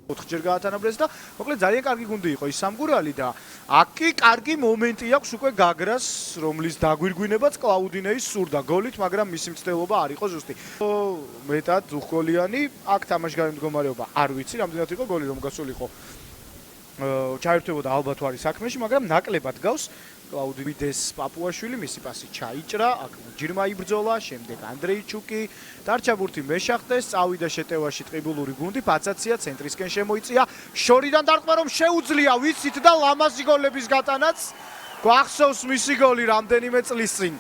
4-ჯერ გაათანაბრეს და მოკლედ ძალიან კარგი გუნდი იყო ის სამგურალი და აქ კი კარგი მომენტი აქვს უკვე გაგრას, რომლის დაგვირგვინებაც კლაუდინეის სურდა გოლით, მაგრამ მისი მცდელობა არ იყო ზუსტი. მეტად უხგოლიანი, აქ თამაშგარი მდგომარეობა არ ვიცი, რამდენად იყო გოლი რომ გასულიყო. ჩაერთვებოდა ალბათ ვარი საქმეში, მაგრამ ნაკლებად გავს. კლაუდინეის პაპუაშვილი მისი პასი ჩაიჭრა, აქ ჯირმა იბრძოლა, შემდეგ ანდრეიჩუკი დარჩა ბურთი მეშახტეს, წავიდა შეტევაში ტყიბულური გუნდი, ფაცაცია ცენტრისკენ შემოიწია, შორიდან დარტყმა რომ შეუძლია, ვიცით და ლამაზი გოლების გატანაც გვახსოვს მისი გოლი რამდენიმე წლის წინ.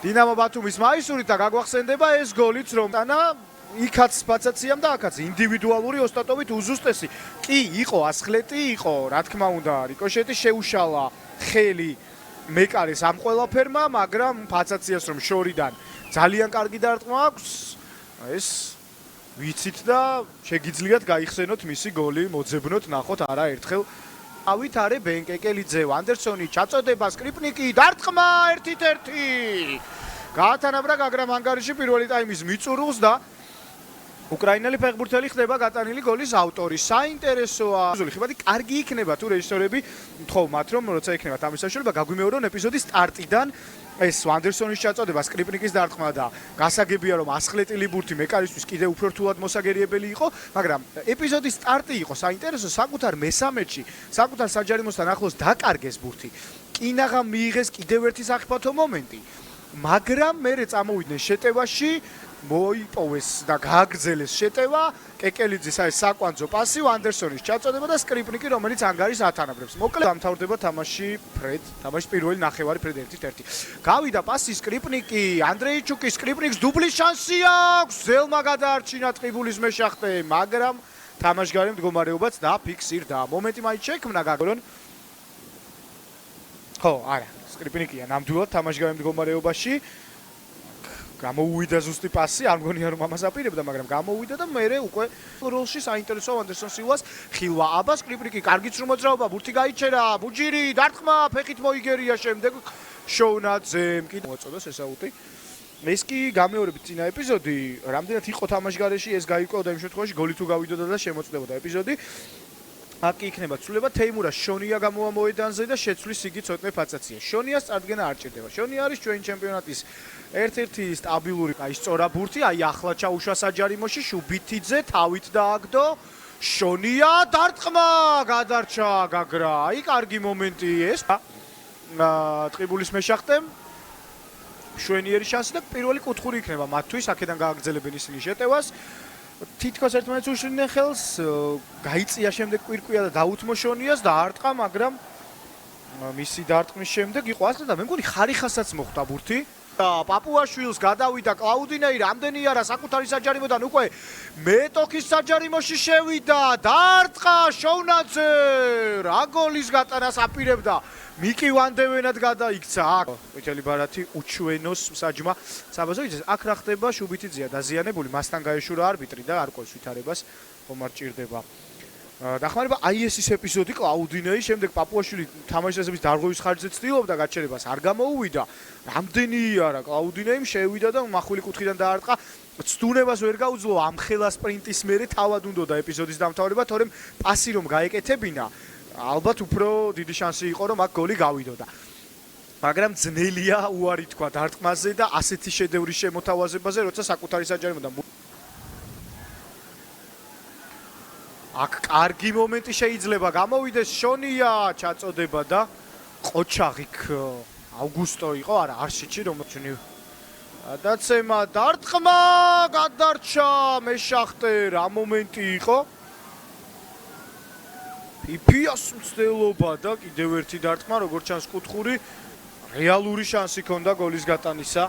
დინამო ბათუმის მაისურით და გაგვახსენდება ეს გოლიც რომ დანა იქაც ფაცაციამ და აქაც ინდივიდუალური ოსტატობით უზუსტესი. კი, იყო ასხლეტი, იყო, რა თქმა უნდა, რიკოშეტი შეუშალა ხელი მეკარეს ამ ყველაფერმა, მაგრამ ფაცაციას რომ შორიდან ძალიან კარგი დარტყმა აქვს, ეს ვიცით და შეგიძლიათ გაიხსენოთ მისი გოლი, მოძებნოთ, ნახოთ არაერთხელ. ავით არე ბენკეკელიძე, ვანდერსონი, ჩაწოდება, სკრიპნიკი, დარტყმა 1-1. გაათანაბრა გაგრამ ანგარიში პირველი ტაიმის მიწურულს და უკრაინელი ფეხბურთელი ხდება გატანილი გოლის ავტორი. საინტერესოა. ხიბადი კარგი იქნება თუ რეჟისორები თხოვმათ რომ როცა იქნება ამის საშუალება გაგვიმეორონ ეპიზოდის სტარტიდან ეს ვანდერსონის ჩაწოდება, სკრიპნიკის დარტყმა და გასაგებია რომ ასხლეტილი ბურთი მეკარისთვის კიდევ უფრო რთულად მოსაგერიებელი იყო, მაგრამ ეპიზოდის სტარტი იყო საინტერესო, საკუთარ მესამეში, საკუთარ საჯარიმოსთან ახლოს დაკარგეს ბურთი. კინაღამ მიიღეს კიდევ ერთი საფათო მომენტი, მაგრამ მერე წამოვიდნენ შეტევაში მოიპოვეს და გააგრძელეს შეტევა, კეკელიძის აი საკვანძო პასი, ვანდერსონის ჩაწოდება და სკრიპნიკი, რომელიც ანგარის ათანაბრებს. მოკლედ დამთავრდება თამაში თამაშის პირველი ნახევარი ფრედ 1-1. გავიდა პასი სკრიპნიკი, ანდრეიჩუკი, სკრიპნიკს დუბლის შანსი აქვს, ზელმა გადაარჩინა ტყიბულის მეშახტე, მაგრამ თამაშგარი მდგომარეობაც დაფიქსირდა. მომენტი მაინც შექმნა გაგრონ. ხო, არა, სკრიპნიკია ნამდვილად თამაშგარი მდგომარეობაში. გამოუვიდა ზუსტი პასი, არ მგონია რომ ამას აპირებდა, მაგრამ გამოუვიდა და მერე უკვე როლში საინტერესო ვანდერსონ სილვას ხილვა აბა სკრიპნიკი კარგიც რომ მოძრაობა, ბურთი გაიჩერა, ბუჯირი, დარტყმა, ფეხით მოიგერია, შემდეგ შოუნაძემ კიდე მოწოდოს ეს აუტი. ეს კი გამეორებით წინა ეპიზოდი, რამდენად იყო თამაშგარეში, ეს გაიკვეოდა იმ შემთხვევაში, გოლი თუ გავიდოდა და შემოწდებოდა ეპიზოდი. აქ იქნება ცვლილება თეიმურას შონია გამოვა მოედანზე და შეცვლის იგი ცოტნე ფაცაცია. შონიას წარდგენა არ ჭირდება. შონია არის ჩვენი ჩემპიონატის ერთ-ერთი სტაბილური, აი სწორა ბურთი, აი ახლა ჩაუშვა საჯარიმოში, შუბითიძე თავით დააგდო. შონია დარტყმა, გადარჩა გაგრა. აი კარგი მომენტი ეს. ტყიბულის მეშახტემ შვენიერი შანსი და პირველი კუთხური იქნება მათთვის, აქედან გააგრძელებენ ისინი შეტევას. თითქოს ერთმანეთს უშლიდნენ ხელს, გაიწია შემდეგ კვირკვია და დაუთმო შონიას და არტყა, მაგრამ მისი დარტყმის შემდეგ იყო ასე და მე მგონი ხარიხასაც მოხვდა ბურთი. პაპუაშვილს გადავიდა კლაუდინეი, რამდენი არა საკუთარი საჯარიმოდან უკვე მეტოქის საჯარიმოში შევიდა, დარტყა შოუნაძე, რა გოლის გატანას აპირებდა. მიკი ვანდევენად გადაიქცა აქ. ყვითელი ბარათი უჩვენოს საჯმა საბაზოიძეს. აქ რა ხდება, შუბითიძეა დაზიანებული, მასთან გაეშურა არბიტრი და არ ყოლს ვითარებას, ხომ არ ჭირდება. დახმარება აი ეს ის ეპიზოდი კლაუდინეი, შემდეგ პაპუაშვილი თამაშის დარღვევის ხარჯზე ცდილობდა გაჩერებას, არ გამოუვიდა. რამდენი არა კლაუდინეიმ შევიდა და მახვილი კუთხიდან დაარტყა. ცდუნებას ვერ გაუძლო ამ ხელა სპრინტის მერე თავად უნდოდა ეპიზოდის დამთავრება, თორემ პასი რომ გაეკეთებინა, ალბათ უფრო დიდი შანსი იყო რომ აქ გოლი გავიდოდა. მაგრამ ძნელია უარი თქვა დარტყმაზე და ასეთი შედევრის შემოთავაზებაზე, როცა საკუთარი საჯარიმოდან აქ კარგი მომენტი შეიძლება გამოვიდეს შონია ჩაწოდება და ყოჩაღიქ აუგუსტო იყო, არა არშიჩი რომელჩნი დაცემა დარტყმა გადარჩა მეშახტე, რა მომენტი იყო. ფიფიას მცდელობა და კიდევ ერთი დარტყმა, როგორც ჩანს კუთხური, რეალური შანსი ჰქონდა გოლის გატანისა.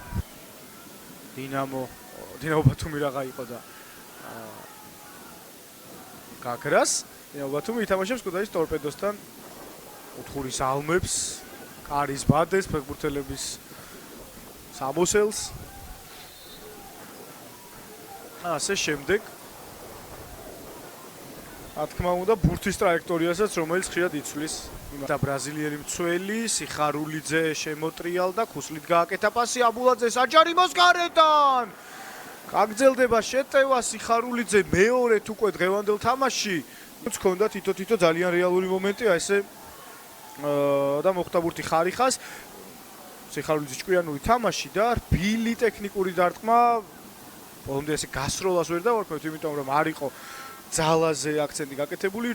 დინამო ბათუმი რაღა იყო და გაგრას. დინამო ბათუმი ითამაშებს კუდაის ტორპედოსთან. კუთხურის ალმებს, კარის ბადეს, ფეხბურთელების სამოსელს. ასე შემდეგ. რა თქმა უნდა, ბურთის ტრაექტორიასაც, რომელიც ხშირად იცვლის. და ბრაზილიელი მცველი სიხარულიძე შემოტრიალდა, ქუსლით გააკეთა პასი აბულაძე საჯარიმოს გარედან. გაგრძელდება შეტევა, სიხარულიძე მეორედ უკვე დღევანდელ თამაში ჰქონდა თითო ძალიან რეალური მომენტი, აი ესე და მოხდა ბურთი ხარიხას. სიხარულიძის ჭკვიანური თამაში და რბილი ტექნიკური დარტყმა. ბოლომდე ესე გასროლას ვერ დავარქვევთ, იმიტომ რომ არ იყო ძალაზე აქცენტი გაკეთებული,